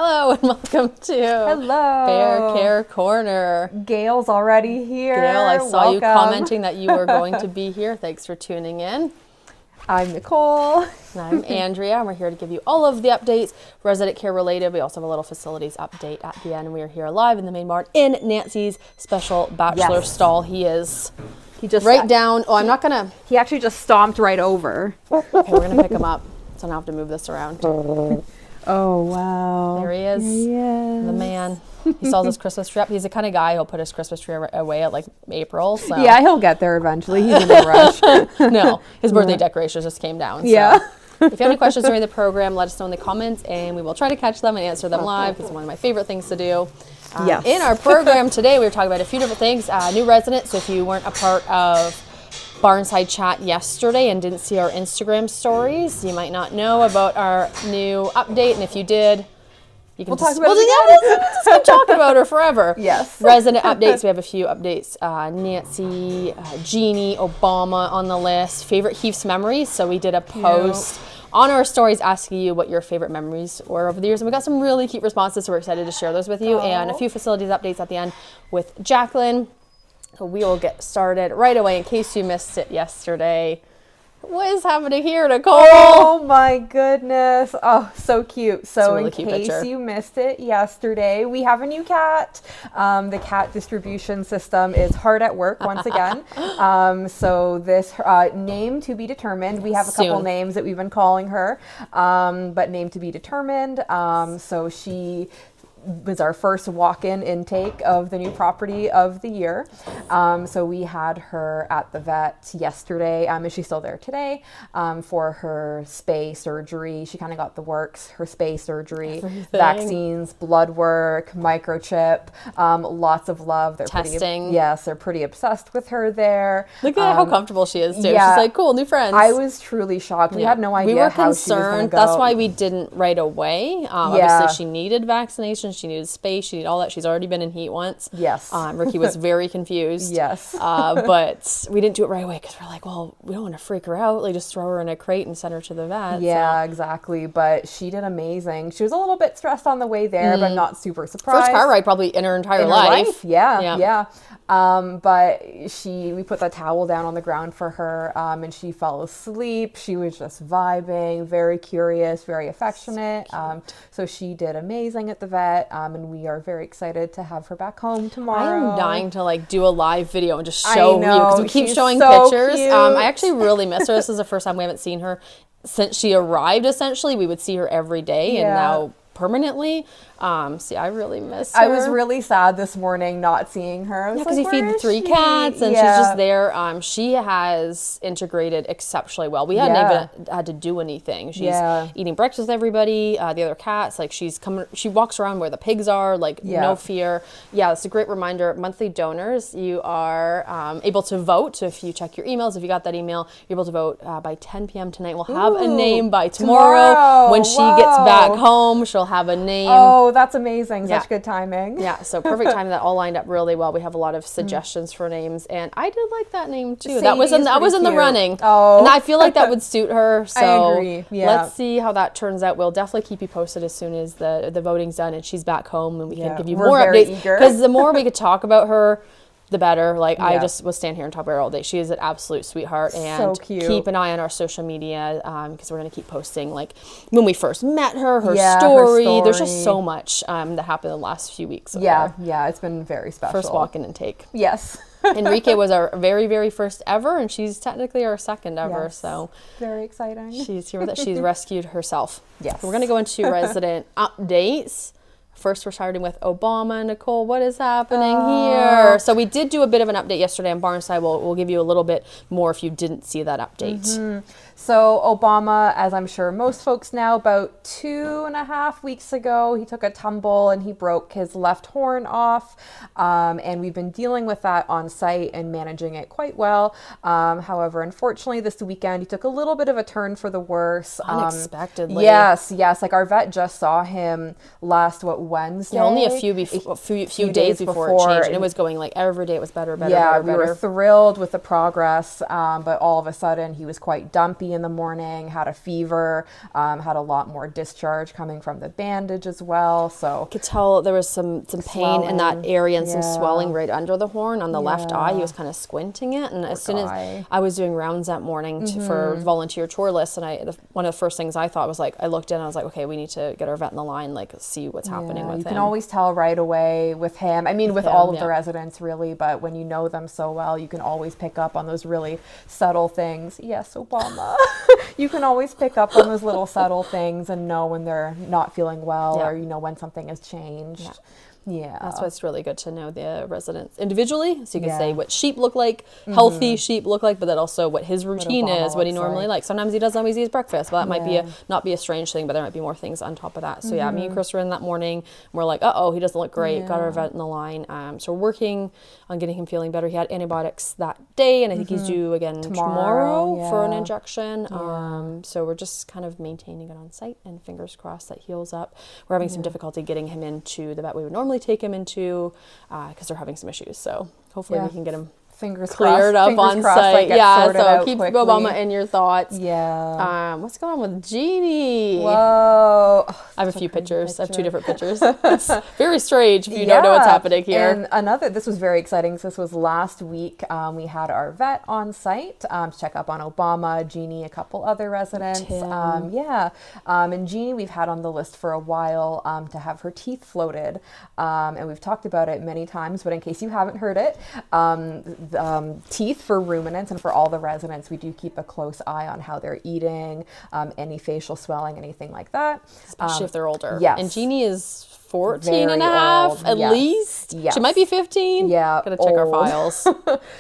Hello and welcome to Bear Care Corner. Gail's already here. Gail, I saw you commenting that you were going to be here. Thanks for tuning in. I'm Nicole. And I'm Andrea, and we're here to give you all of the updates, resident care related. We also have a little facilities update at the end. We are here live in the main barn in Nancy's special bachelor stall. He just right down. Oh, I'm not gonna. He actually just stomped right over. Okay, we're gonna pick him up, so I don't have to move this around. Oh, wow. There he is. The man. He sells his Christmas tree up. He's the kind of guy who'll put his Christmas tree away at like April. So. Yeah, he'll get there eventually. He's in a rush. No, his birthday decorations just came down. So. Yeah. If you have any questions during the program, let us know in the comments, and we will try to catch them and answer them live. It's one of my favorite things to do. Yes. In our program today, we were talking about a few different things. New residents, so if you weren't a part of Barnside Chat yesterday and didn't see our Instagram stories, you might not know about our new update, and if you did, you can we'll talk about it again. Just keep talking about her forever. Yes. Resident updates, we have a few updates. Nancy, Jeannie, Obama on the list. Favorite Heath's memories, so we did a post on our stories asking you what your favorite memories were over the years, and we got some really cute responses, so we're excited to share those with you, and a few facilities updates at the end with Jacqueline. So we will get started right away in case you missed it yesterday. What is happening here, Nicole? Oh my goodness. Oh, so cute. So really in cute case picture. you missed it yesterday, we have a new cat. The cat distribution system is hard at work once again. So this name to be determined. We have a couple Soon. names that we've been calling her, but name to be determined. So she was our first walk-in intake of the new property of the year. So we had her at the vet yesterday. And she's still there today for her spay surgery. She kind of got the works, her spay surgery, vaccines, blood work, microchip, lots of love. They're Testing. They're pretty obsessed with her there. Look at how comfortable she is, too. Yeah. She's like, cool, new friends. I was truly shocked. We had no idea we were how she was going to concerned. go. That's why we didn't right away. Obviously, she needed vaccinations. She needed space. She needed all that. She's already been in heat once. Yes. Ricky was very confused. Yes. But we didn't do it right away because we're like, well, we don't want to freak her out. Like, just throw her in a crate and send her to the vet. Yeah, exactly. But she did amazing. She was a little bit stressed on the way there, but not super surprised. First car ride probably in her entire life. Yeah. But we put the towel down on the ground for her, and she fell asleep. She was just vibing, very curious, very affectionate. So she did amazing at the vet, and we are very excited to have her back home tomorrow. I am dying to like do a live video and just show you because we keep she's showing so pictures. cute. I actually really miss her. This is the first time we haven't seen her since she arrived. Essentially, we would see her every day, and now permanently. I really miss her. I was really sad this morning not seeing her. Because you feed the 3 cats and she's just there. She has integrated exceptionally well. We hadn't even had to do anything. She's eating breakfast with everybody, the other cats. Like she walks around where the pigs are, like no fear. Yeah, it's a great reminder. Monthly donors, you are able to vote. So if you check your emails, if you got that email, you're able to vote by 10 p.m. tonight. We'll have a name by tomorrow. When she gets back home, she'll have a name. Oh, that's amazing. Such good timing. Yeah, so perfect timing. That all lined up really well. We have a lot of suggestions for names, and I did like that name too. That was in the running. Oh, and I feel like that would suit her. So I agree. Yeah. Let's see how that turns out. We'll definitely keep you posted as soon as the voting's done and she's back home, and we can give you more updates. Because the more we could talk about her, the better. Like I just will stand here and talk about her all day. She is an absolute sweetheart, and so cute. Keep an eye on our social media because we're going to keep posting like when we first met her, her her story. There's just so much that happened in the last few weeks. Yeah, it's been very special. First walk-in intake. Yes. Enrique was our very, very first ever, and she's technically our second ever. Yes. So very exciting. She's here with us. She's rescued herself. Yes. So we're going to go into resident updates. First, we're starting with Obama. Nicole, what is happening here? So we did do a bit of an update yesterday on Barnside. We'll give you a little bit more if you didn't see that update. So Obama, as I'm sure most folks know, about 2.5 weeks ago, he took a tumble and he broke his left horn off. And we've been dealing with that on site and managing it quite well. However, unfortunately, this weekend, he took a little bit of a turn for the worse. Unexpectedly. Yes. Like our vet just saw him last, Wednesday. Yeah, only a few days before it changed, and it was going like every day it was better. Yeah, we were thrilled with the progress, but all of a sudden he was quite dumpy in the morning, had a fever, had a lot more discharge coming from the bandage as well. So I could tell there was some pain in that area and some swelling right under the horn on the left eye. He was kind of squinting it, and as soon as I was doing rounds that morning for volunteer tour lists, and one of the first things I thought was like, I looked in, I was like, okay, we need to get our vet in the line, like see what's happening with him. You can always tell right away with him. I mean, with all of the residents really, but when you know them so well, you can always pick up on those really subtle things. Yes, Obama. You can always pick up on those little subtle things and know when they're not feeling well or, you know, when something has changed. Yeah. That's why it's really good to know the residents individually. So you can say what sheep look like, healthy sheep look like, but then also what his routine is, what he normally likes. Sometimes he doesn't always eat breakfast, but that might be not be a strange thing, but there might be more things on top of that. So yeah, me and Chris were in that morning. And we're like, he doesn't look great. Got our vet in the line. So we're working on getting him feeling better. He had antibiotics that day, and I think he's due again tomorrow for an injection. So we're just kind of maintaining it on site, and fingers crossed that heals up. We're having some difficulty getting him into the vet we would normally take him into because they're having some issues. So hopefully we can get him cleared up on site. So keep Obama in your thoughts. Yeah. What's going on with Jeannie? Whoa. I have a few pictures. I have 2 different pictures. It's very strange if you don't know what's happening here. And this was very exciting. So this was last week. We had our vet on site to check up on Obama, Jeannie, a couple other residents. And Jeannie we've had on the list for a while to have her teeth floated. And we've talked about it many times, but in case you haven't heard it, teeth for ruminants and for all the residents, we do keep a close eye on how they're eating, any facial swelling, anything like that. Especially if they're older. Yes. And Jeannie is 14 and a half at least. She might be 15. Yeah. Gotta check our files.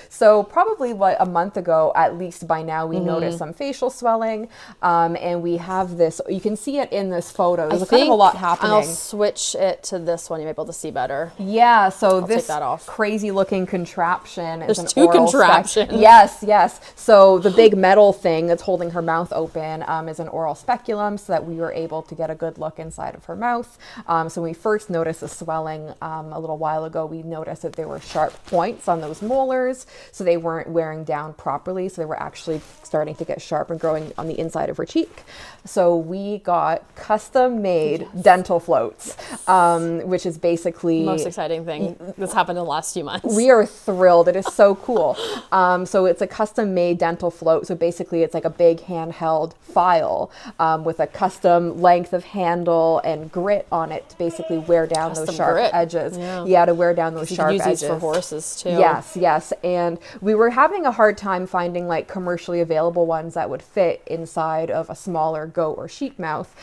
So probably a month ago, at least by now, we noticed some facial swelling. And we have this, you can see it in this photo. There's kind of a lot happening. I'll switch it to this one. You might be able to see better. Yeah. So I'll take that off. Crazy looking contraption is an two oral contraptions. Yes. So the big metal thing that's holding her mouth open is an oral speculum, so that we were able to get a good look inside of her mouth. So we first noticed the swelling a little while ago. We noticed that there were sharp points on those molars, so they weren't wearing down properly, so they were actually starting to get sharp and growing on the inside of her cheek. So we got custom made dental floats, which is basically most exciting thing that's happened in the last few months. We are thrilled. It is so cool. So it's a custom made dental float. So basically it's like a big handheld file with a custom length of handle and grit on it to basically wear down Custom those sharp grit. Edges. Yeah, to wear down those sharp edges. edges. These for horses too. Yes. And we were having a hard time finding like commercially available ones that would fit inside of a smaller goat or sheep mouth.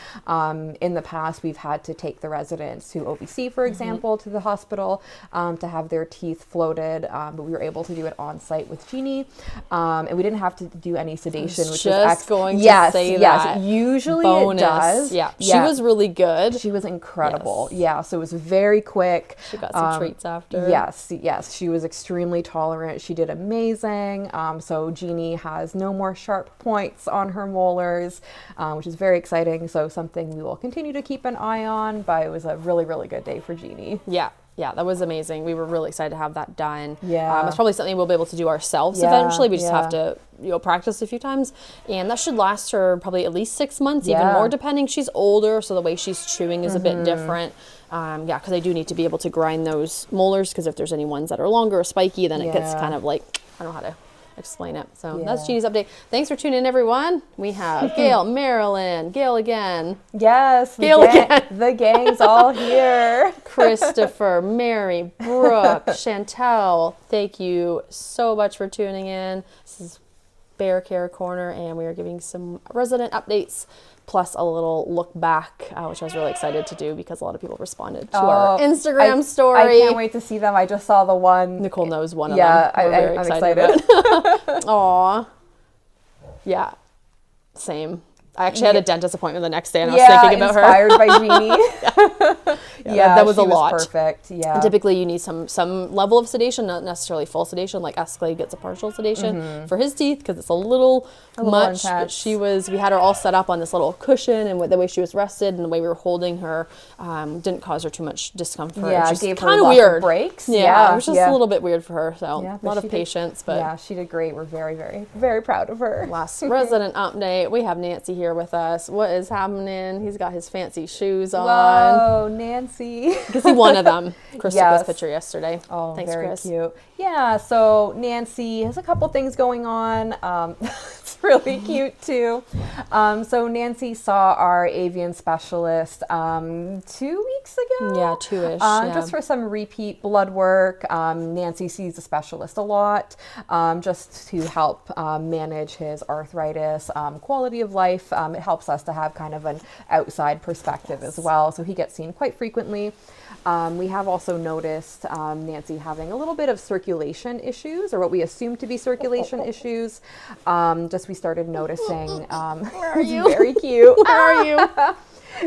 In the past, we've had to take the residents to OVC, for example, to the hospital to have their teeth floated, but we were able to do it on site with Jeannie, and we didn't have to do any sedation, which is going to say that. Usually bonus. It does. Yeah, she was really good. She was incredible. Yeah, so it was very quick. She got some treats after. Yes, she was extremely tolerant. She did amazing. So Jeannie has no more sharp points on her molars, which is very exciting. So something we will continue to keep an eye on, but it was a really, really good day for Jeannie. Yeah, that was amazing. We were really excited to have that done. Yeah. It's probably something we'll be able to do ourselves eventually. We just have to, practice a few times. And that should last her probably at least 6 months, even more depending. She's older, so the way she's chewing is a bit different. Because I do need to be able to grind those molars, because if there's any ones that are longer or spiky, then it gets kind of like, I don't know how to explain it. So that's Jeannie's update. Thanks for tuning in, everyone. We have Gail, Marilyn, Gail again. Yes, Gail again. The gang's all here. Christopher, Mary, Brooke, Chantel, thank you so much for tuning in. This is Bear Care Corner, and we are giving some resident updates, plus a little look back, which I was really excited to do because a lot of people responded to our Instagram story. I can't wait to see them. I just saw the one. Nicole knows one of them. I'm excited. Aw. Yeah. Same. I actually had a dentist appointment the next day, and I was thinking about her. Inspired by Jeannie. That was a lot. Perfect. Yeah. And typically, you need some level of sedation, not necessarily full sedation. Like Escalade gets a partial sedation for his teeth because it's a little much. But we had her all set up on this little cushion, and the way she was rested and the way we were holding her didn't cause her too much discomfort. Yeah, it gave her kind of lots weird of breaks. Yeah, it was just a little bit weird for her. So a lot of she patience, but yeah, she did great. We're very, very, very proud of her. Last resident update. We have Nancy here with us. What is happening? He's got his fancy shoes on. Whoa, Nancy. You can see one of them. Chris took his picture yesterday. Oh, thanks, very Chris. Cute. Yeah, so Nancy has a couple things going on. It's really cute too. So Nancy saw our avian specialist 2 weeks ago. Yeah, 2-ish. Just for some repeat blood work. Nancy sees a specialist a lot just to help manage his arthritis, quality of life. It helps us to have kind of an outside perspective as well. So he gets seen quite frequently. We have also noticed Nancy having a little bit of circulation issues, or what we assume to be circulation issues. We started noticing. Where are you? Very cute. Where are you?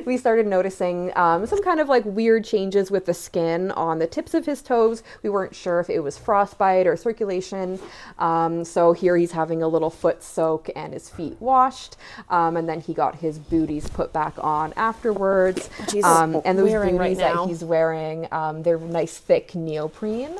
We started noticing some kind of like weird changes with the skin on the tips of his toes. We weren't sure if it was frostbite or circulation. So here he's having a little foot soak and his feet washed. And then he got his booties put back on afterwards. And those booties that he's wearing, they're nice thick neoprene.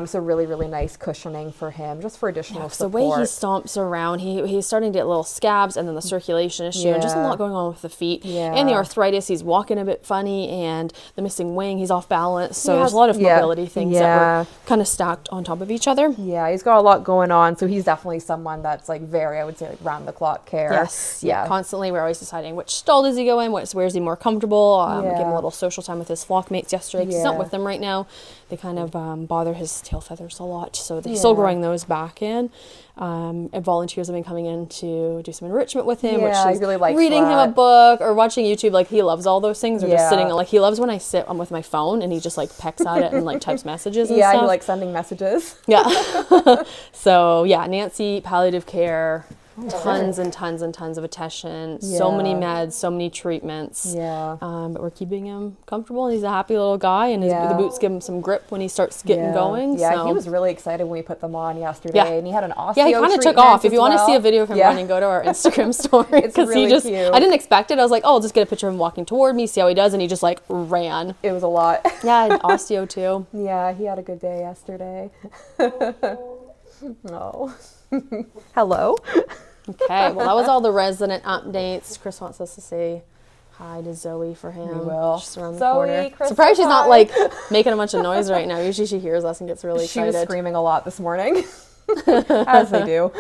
So really, really nice cushioning for him, just for additional support. The way he stomps around, he's starting to get little scabs, and then the circulation issue, and just a lot going on with the feet. And the arthritis, he's walking a bit funny, and the missing wing, he's off balance. So there's a lot of mobility things that were kind of stacked on top of each other. Yeah, he's got a lot going on. So he's definitely someone that's like very, I would say, like round the clock care. Yes. Yeah. Constantly, we're always deciding which stall does he go in, where's he more comfortable. Give him a little social time with his flock mates yesterday, because he's not with them right now. They kind of bother his tail feathers a lot. So he's still growing those back in. And volunteers have been coming in to do some enrichment with him, which is really likes reading him a book or watching YouTube. Like, he loves all those things, or just sitting. Like, he loves when I sit with my phone and he just like pecks at it and like types messages and stuff. Yeah, he likes sending messages. Yeah. So yeah, Nancy, palliative care. Tons and tons and tons of attention, so many meds, so many treatments. But we're keeping him comfortable, and he's a happy little guy, and the boots give him some grip when he starts getting going. Yeah, so he was really excited when we put them on yesterday, and he had an osteo. Yeah, he kind of took off. If you want to see a video of him running, go to our Instagram story, because really cute. I didn't expect it. I was like, oh, I'll just get a picture of him walking toward me, see how he does, and he just like ran. It was a lot. Yeah, osteo too. Yeah, he had a good day yesterday. Oh. Hello. Okay, well, that was all the resident updates. Chris wants us to say hi to Zoe for him. We will. She's around the corner. Chris, surprised she's not like making a bunch of noise right now. Usually she hears us and gets really excited. She was screaming a lot this morning. As they do.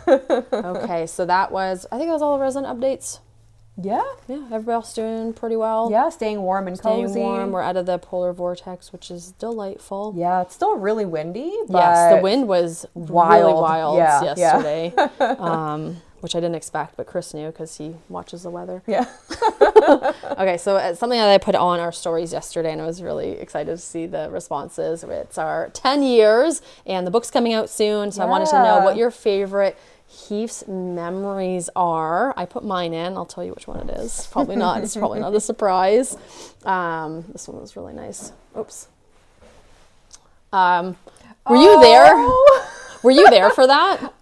Okay, so I think that was all the resident updates. Yeah. Yeah, everybody else doing pretty well. Yeah, staying warm and cozy. Staying warm. We're out of the polar vortex, which is delightful. Yeah, it's still really windy. But yes, the wind was really wild yesterday, which I didn't expect, but Chris knew because he watches the weather. Yeah. Okay, so something that I put on our stories yesterday, and I was really excited to see the responses. It's our 10 years, and the book's coming out soon, so I wanted to know what your favorite Heath's memories are. I put mine in. I'll tell you which one it is. Probably not. It's probably not a surprise. This one was really nice. Oops. Were you there? Were you there for that?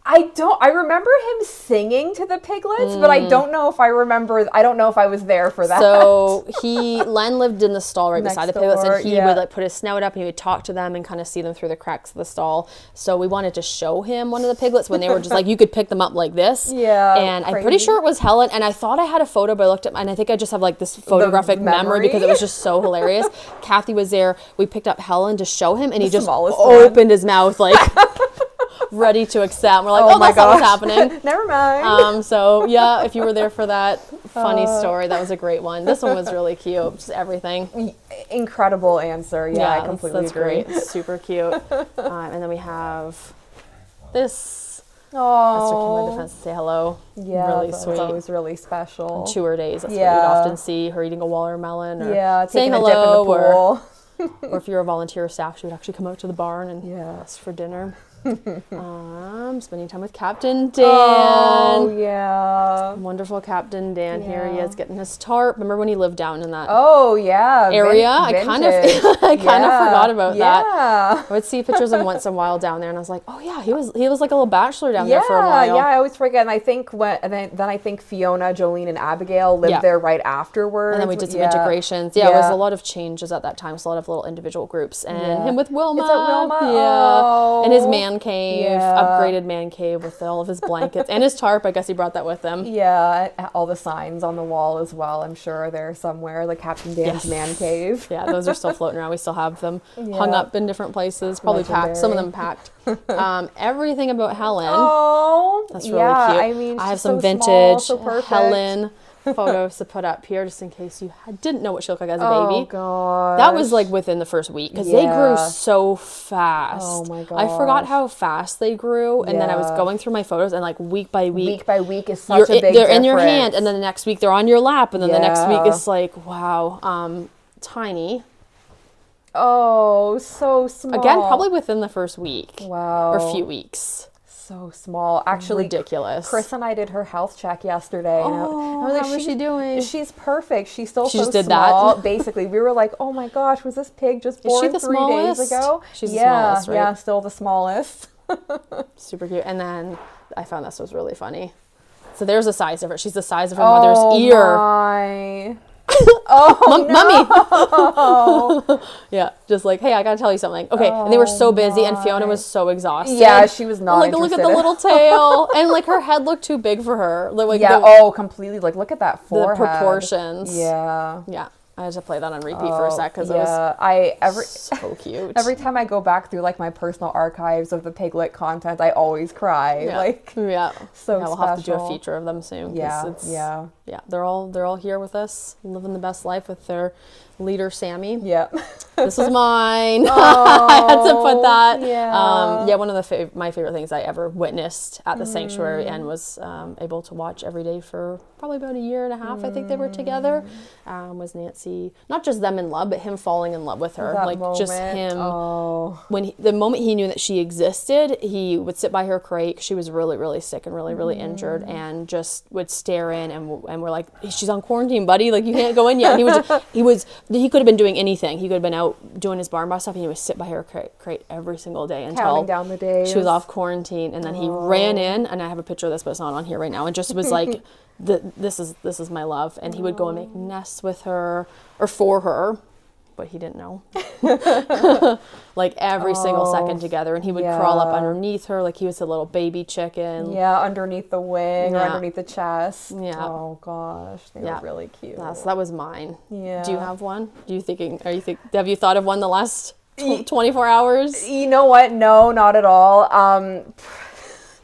I remember him singing to the piglets, but I don't know if I was there for that. So Len lived in the stall right beside the piglets, and he would like put his snout up and he would talk to them and kind of see them through the cracks of the stall. So we wanted to show him one of the piglets when they were just like, you could pick them up like this. Yeah. And I'm pretty sure it was Helen, and I thought I had a photo, but I looked at and I think I just have like this photographic memory because it was just so hilarious. Kathy was there. We picked up Helen to show him, and he just opened his mouth like ready to accept. We're like, that's not what's happening. Never mind. So yeah, if you were there for that funny story, that was a great one. This one was really cute. Just everything. Incredible answer. Yeah, I completely agree. Great. Super cute. And then we have this. Oh, Esther came by defense to say hello. Yeah, really that's sweet. always really special. On tour days, that's what you'd often see her eating a watermelon or taking saying hello, a dip in the pool. or if you're a volunteer or staff, she would actually come out to the barn and ask for dinner. Spending time with Captain Dan. Oh, yeah. Wonderful Captain Dan. Here he is getting his tarp. Remember when he lived down in that Oh, yeah. area? I kind of forgot about that. Yeah. I would see pictures of him once in a while down there, and I was like, oh yeah, he was like a little bachelor down there for a while. Yeah, I always forget. And I think then I think Fiona, Jolene, and Abigail lived there right afterwards. And then we did some integrations. Yeah, it was a lot of changes at that time. So a lot of little individual groups. And him with Wilma. It's at Wilma. Yeah. Oh. And his man cave, upgraded man cave with all of his blankets and his tarp. I guess he brought that with him. Yeah, all the signs on the wall as well. I'm sure they're somewhere. The Captain Dan's man cave. Yeah, those are still floating around. We still have them hung up in different places. Probably packed. Some of them packed. Everything about Helen. Oh, that's really cute. I mean, I have she's some so vintage small, so Helen photos to put up here, just in case you didn't know what she looked like as a baby. Oh god, that was like within the first week because they grew so fast. Oh my god, I forgot how fast they grew, and then I was going through my photos, and like week by week is such a big they're difference. in your hand, and then the next week they're on your lap, and then the next week is like wow, tiny. Oh, so small. Again, probably within the first week. Wow, or few weeks. So small. Actually, ridiculous. Chris and I did her health check yesterday. Oh, and how is she doing? She's perfect. She's still she so just did small. That. Basically, we were like, "Oh my gosh, was this pig just born 3 days ago?" She's the smallest, right? Yeah, still the smallest. Super cute. And then I found this was really funny. So there's a size difference. She's the size of her mother's ear. My. Oh, Mummy. Yeah, just like, hey, I gotta tell you something. Okay, and they were so busy, and Fiona was so exhausted. Yeah, she was not. Like, look at the little tail, and like her head looked too big for her. Like, completely. Like, look at that forehead. The proportions. Yeah. I had to play that on repeat for a sec because it was so cute. Every time I go back through like my personal archives of the Piglet content, I always cry. So we'll have to do a feature of them soon. Yeah. They're all here with us, living the best life with their leader Sammy. Yeah. This was mine. Oh, I had to put that. Yeah. One of my favorite things I ever witnessed at the sanctuary and was able to watch every day for probably about a year and a half. I think they were together. Was Nancy, not just them in love, but him falling in love with her. That like moment. Just him. When the moment he knew that she existed, he would sit by her crate. She was really, really sick and really, really injured, and just would stare in and we're like, she's on quarantine, buddy. Like, you can't go in yet. And he could have been doing anything. He could have been out doing his barn bar stuff, and he would sit by her crate every single day until counting down the days. She was off quarantine, and then he ran in, and I have a picture of this, but it's not on here right now, and just was like, this is my love. And he would go and make nests with her or for her, but he didn't know. Like every single second together, and he would crawl up underneath her like he was a little baby chicken. Yeah, underneath the wing or underneath the chest. Yeah. Oh gosh, they were really cute. So that was mine. Yeah. Do you have one? Have you thought of one the last 24 hours? You know what? No, not at all.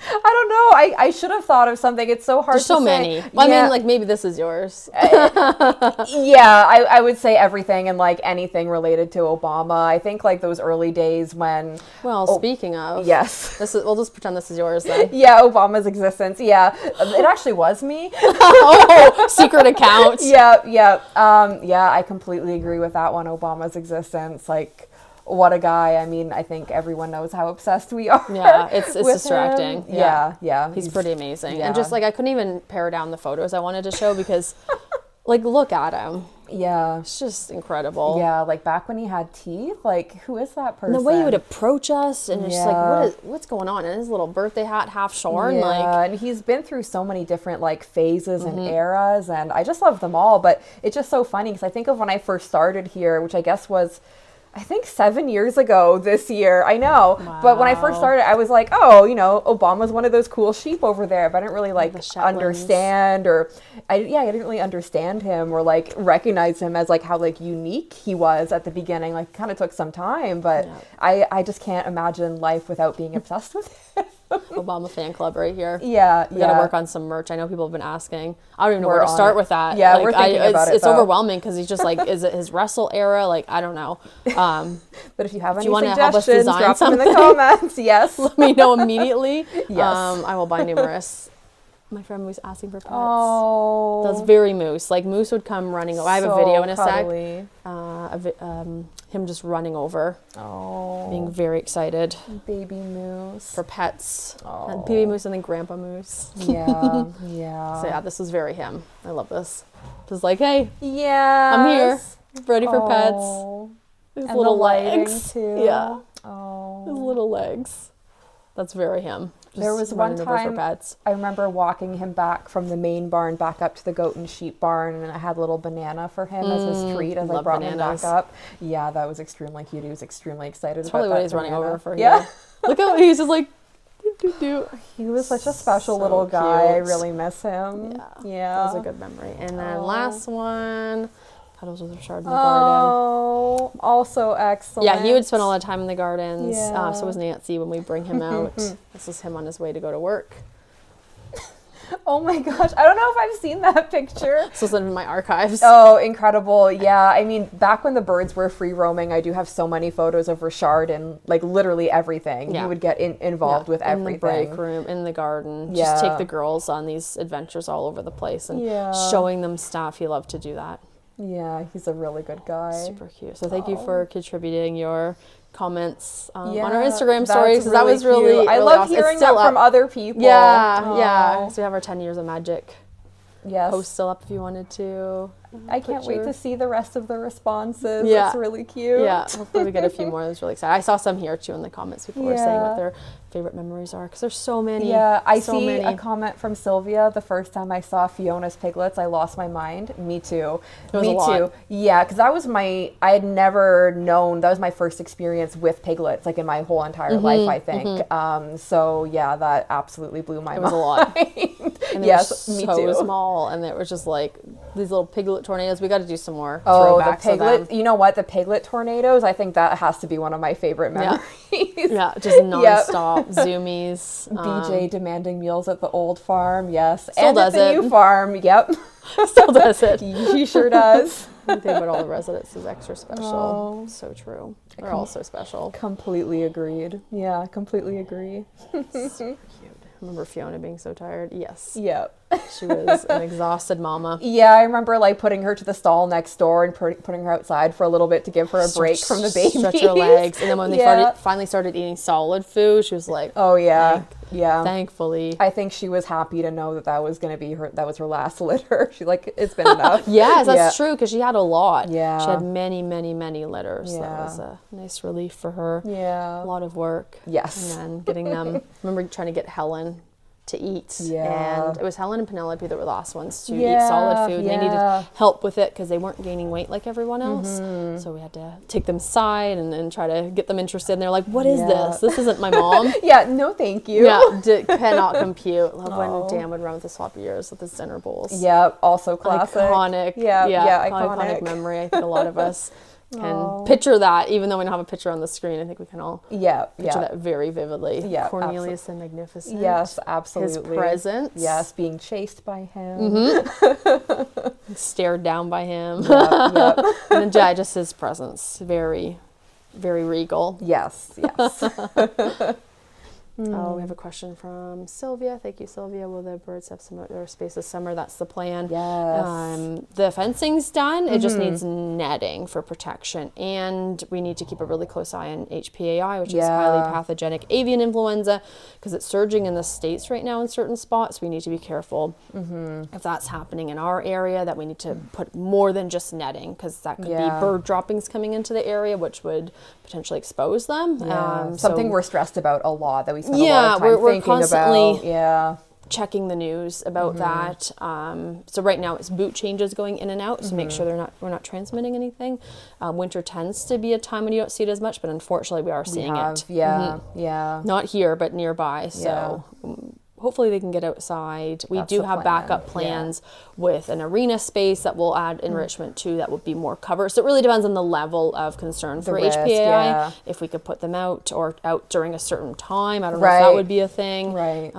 I don't know. I should have thought of something. It's so hard There's to so say. many. Well, I mean, like, maybe this is yours. Yeah, I would say everything and like anything related to Obama. I think like those early days when... Well, speaking of... Yes. We'll just pretend this is yours then. Yeah, Obama's existence. Yeah. It actually was me. Oh, secret account. Yeah, I completely agree with that one. Obama's existence. Like... What a guy. I mean, I think everyone knows how obsessed we are. Yeah, it's distracting. Yeah. He's pretty amazing. Yeah. And just like, I couldn't even pare down the photos I wanted to show because like, look at him. Yeah. It's just incredible. Yeah, like back when he had teeth, like who is that person? And the way he would approach us and it's just like, what's going on? And his little birthday hat half shorn. Yeah, and he's been through so many different like phases and eras, and I just love them all. But it's just so funny because I think of when I first started here, which I guess was 7 years ago this year. I know. Wow. But when I first started, I was like, oh, Obama's one of those cool sheep over there. But I didn't really like understand I didn't really understand him or like recognize him as like how like unique he was at the beginning. Like kind of took some time, but I just can't imagine life without being obsessed with him. Obama fan club right here. Yeah, we gotta work on some merch. I know people have been asking. I don't even know where to start with that. Yeah, like, we're thinking about it. It's overwhelming because he's just like, is it his wrestle era? Like, I don't know. But if you have any suggestions, drop them in the comments. Yes, let me know immediately. Yes, I will buy numerous. My friend was asking for pets. Oh. That's very Moose. Like Moose would come running over. I have a video in a cuddly. sec. Him just running over. Oh. Being very excited. Baby Moose. For pets. Oh. And Baby Moose and then Grandpa Moose. Yeah. Yeah. So yeah, this was very him. I love this. Just like, hey, yeah, I'm here. Ready for pets. His And little the lighting, legs. too. Yeah. Oh. His little legs. That's very him. Just there was one running over for time pets. I remember walking him back from the main barn back up to the goat and sheep barn, and I had a little banana for him as his treat as I love brought bananas. him back up. Yeah, that was extremely cute. He was extremely excited That's about probably what that he's running banana. over for Yeah. here. Look how he's just like, doo, doo, doo. He was such a special So little guy. I cute. really miss him. Yeah. Yeah. That was a good memory. And then Oh. last one, cuddles with Richard in the garden. Oh, also excellent. Yeah, he would spend a lot of time in the gardens. Yeah. So was Nancy when we bring him out. This is him on his way to go to work. Oh my gosh, I don't know if I've seen that picture. So it's in my archives. Oh, incredible. Yeah, I mean, back when the birds were free roaming, I do have so many photos of Richard and like literally everything. Yeah. He would get involved with everything. In the break room, in the garden. Yeah. Just take the girls on these adventures all over the place and Yeah. showing them stuff. He loved to do that. Yeah, he's a really good guy. Super cute. So thank you for contributing your comments on our Yeah, Instagram that's stories. 'Cause that was cute. really, I really love awesome. hearing It's still that from up. other people. Yeah, yeah. Oh. So we have our 10 years of magic Yes. post still up if you wanted to. I can't wait picture. to see the rest of the responses. Yeah. It's really cute. Yeah, hopefully we get a few more. I was really excited. I saw some here too in the comments. People were saying Yeah. what their favorite memories are because there's so many. Yeah, I so see many. a comment from Sylvia. The first time I saw Fiona's piglets, I lost my mind. Me too. It was Me a lot. too. Yeah, because I had never known, that was my first experience with piglets, like in my whole entire Mm-hmm, life, I think. So yeah, that absolutely blew my It mind. was a lot. And they Yes, were me so too. small, and it was just like these little piglet tornadoes. We got to do some more Oh, the throwbacks of piglet! them. You know what? The piglet tornadoes. I think that has to be one of my favorite Yeah. memories. Yeah, just nonstop zoomies. BJ demanding meals at the old farm. Yes, Still and does at the it. new farm. Yep, Still does it. he sure does. Everything about all the residents is extra special. Oh. So true. They're all so special. Completely agreed. Yeah, completely agree. Cute. I remember Fiona being so tired. Yes. Yep. She was an exhausted mama. Yeah, I remember like putting her to the stall next door and putting her outside for a little bit to give her a break from the baby. Stretch her legs. And then when they Yeah. finally started eating solid food, she was like, Oh yeah, yeah. thankfully. I think she was happy to know that was going to be that was her last litter. She's like, it's been enough. Yes, that's Yeah. true, because she had a lot. Yeah. She had many, many, many litters. That Yeah. was a nice relief for her. Yeah. A lot of work. Yes. And then getting them, I remember trying to get Helen to eat. Yeah. And it was Helen and Penelope that were the last ones to eat Yeah, solid food. And they yeah. needed help with it because they weren't gaining weight like everyone else. Mm-hmm. So we had to take them aside and try to get them interested. And they're like, what is Yeah. this? This isn't my mom. Yeah, no thank you. Yeah, cannot compute. Love Oh. when Dan would run with the sloppy ears with his dinner bowls. Yeah, also classic. Iconic. Yeah, iconic iconic. memory. I think a lot of us can Oh. picture that, even though we don't have a picture on the screen. I think we can all Yeah, picture yeah. that very vividly. Yeah, Cornelius the Magnificent. Yes, absolutely. His presence. Yes, being chased by him. Mm-hmm. Stared down by him. Yep, yep. And then yeah, just his presence. Very, very regal. Yes, yes. Oh, we have a question from Sylvia. Thank you, Sylvia. Will the birds have some outdoor space this summer? That's the plan. Yes. The fencing's done. It just needs netting for protection. And we need to keep a really close eye on HPAI, which is highly pathogenic avian influenza, because it's surging in the States right now in certain spots. We need to be careful if that's happening in our area, that we need to put more than just netting, because that could be bird droppings coming into the area, which would potentially expose them. Yeah. So Something we're stressed about a lot, that we spend a Yeah, lot of time we're thinking constantly- about. Yeah. checking the news about that. So right now it's boot changes going in and out, so make sure we're not transmitting anything. Winter tends to be a time when you don't see it as much, but unfortunately we are seeing it. Yeah, yeah. Not here, but nearby. So hopefully they can get outside. We That's do the have plan, backup plans with an arena space that will add enrichment to, that will be more covered. So it really depends on the level of concern for risk, HPAI. yeah. If we could put them out or out during a certain time, I don't know if that would be a thing. Right.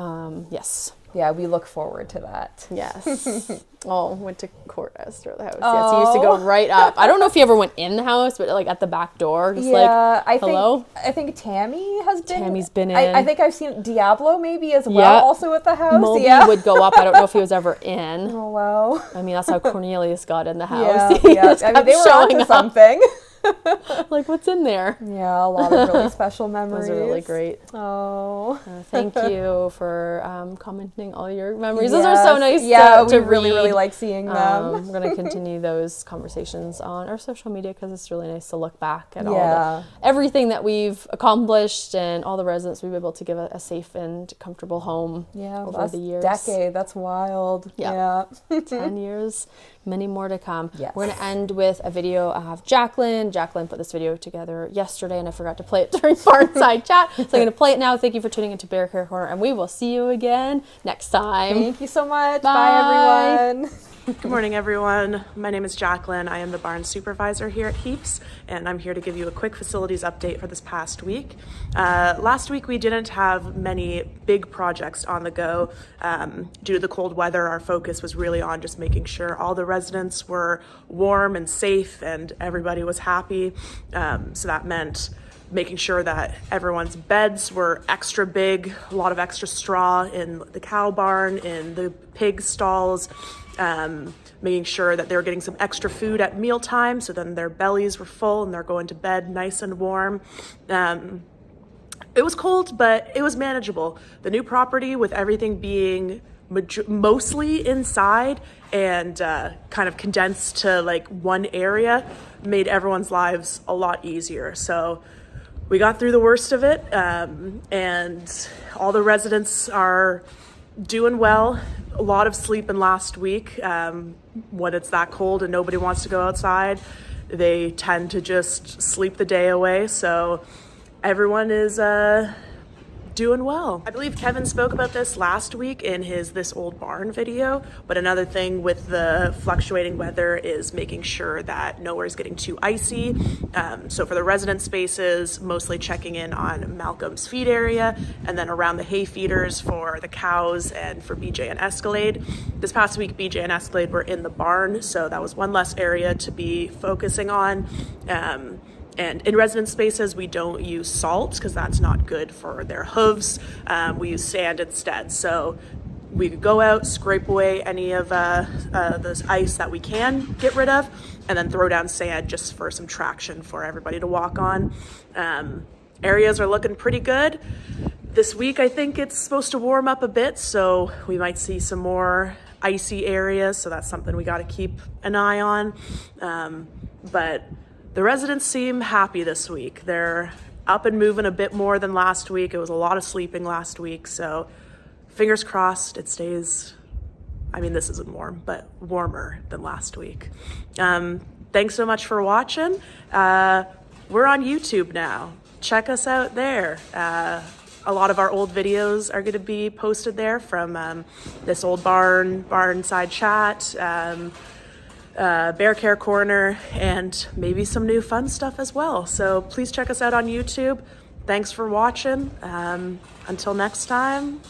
Yes. yeah, we look forward to that. Yes. Oh, went to court Esther the house. Yes, he used to go right up. I don't know if he ever went in the house, but like at the back door, just hello. I think Tammy has been. Tammy's been in. I think I've seen Diablo maybe as well, Yep. also at the house. Moby would go up. I don't know if he was ever in. Oh wow. I mean, that's how Cornelius got in the house. Yeah, He yeah. just I mean, kept they were showing onto up. something. Like, what's in there? Yeah, a lot of really special memories. Those are really great. Oh. Thank you for commenting all your memories. Those are so nice Yeah, to we really, read. really like seeing them. We're going to continue those conversations on our social media because it's really nice to look back at everything that we've accomplished and all the residents we've been able to give a safe and comfortable home over the years. Decade, that's wild. Yeah. 10 years, many more to come. Yes. We're going to end with a video of Jacqueline. Jacqueline put this video together yesterday and I forgot to play it during Barnside Chat. So I'm going to play it now. Thank you for tuning into Bear Care Corner and we will see you again next time. Thank you so much. Bye everyone. Good morning, everyone. My name is Jacqueline. I am the barn supervisor here at Heaps, and I'm here to give you a quick facilities update for this past week. Last week, we didn't have many big projects on the go. Due to the cold weather, our focus was really on just making sure all the residents were warm and safe and everybody was happy. So that meant making sure that everyone's beds were extra big, a lot of extra straw in the cow barn, in the pig stalls, making sure that they were getting some extra food at mealtime so then their bellies were full and they're going to bed nice and warm. It was cold, but it was manageable. The new property, with everything being mostly inside and kind of condensed to like one area, made everyone's lives a lot easier. So we got through the worst of it, and all the residents are doing well. A lot of sleeping last week. When it's that cold and nobody wants to go outside, they tend to just sleep the day away. So everyone is doing well. I believe Kevin spoke about this last week in his This Old Barn video, but another thing with the fluctuating weather is making sure that nowhere's getting too icy. So for the resident spaces, mostly checking in on Malcolm's feed area and then around the hay feeders for the cows and for BJ and Escalade. This past week, BJ and Escalade were in the barn, so that was one less area to be focusing on. And in resident spaces, we don't use salt because that's not good for their hooves. We use sand instead. So we could go out, scrape away any of this ice that we can get rid of, and then throw down sand just for some traction for everybody to walk on. Areas are looking pretty good. This week, I think it's supposed to warm up a bit, so we might see some more icy areas. So that's something we got to keep an eye on. But the residents seem happy this week. They're up and moving a bit more than last week. It was a lot of sleeping last week, so fingers crossed it stays, I mean, this isn't warm, but warmer than last week. Thanks so much for watching. We're on YouTube now. Check us out there. A lot of our old videos are going to be posted there from This Old Barnside Chat, Bear Care Corner, and maybe some new fun stuff as well. So please check us out on YouTube. Thanks for watching. Until next time,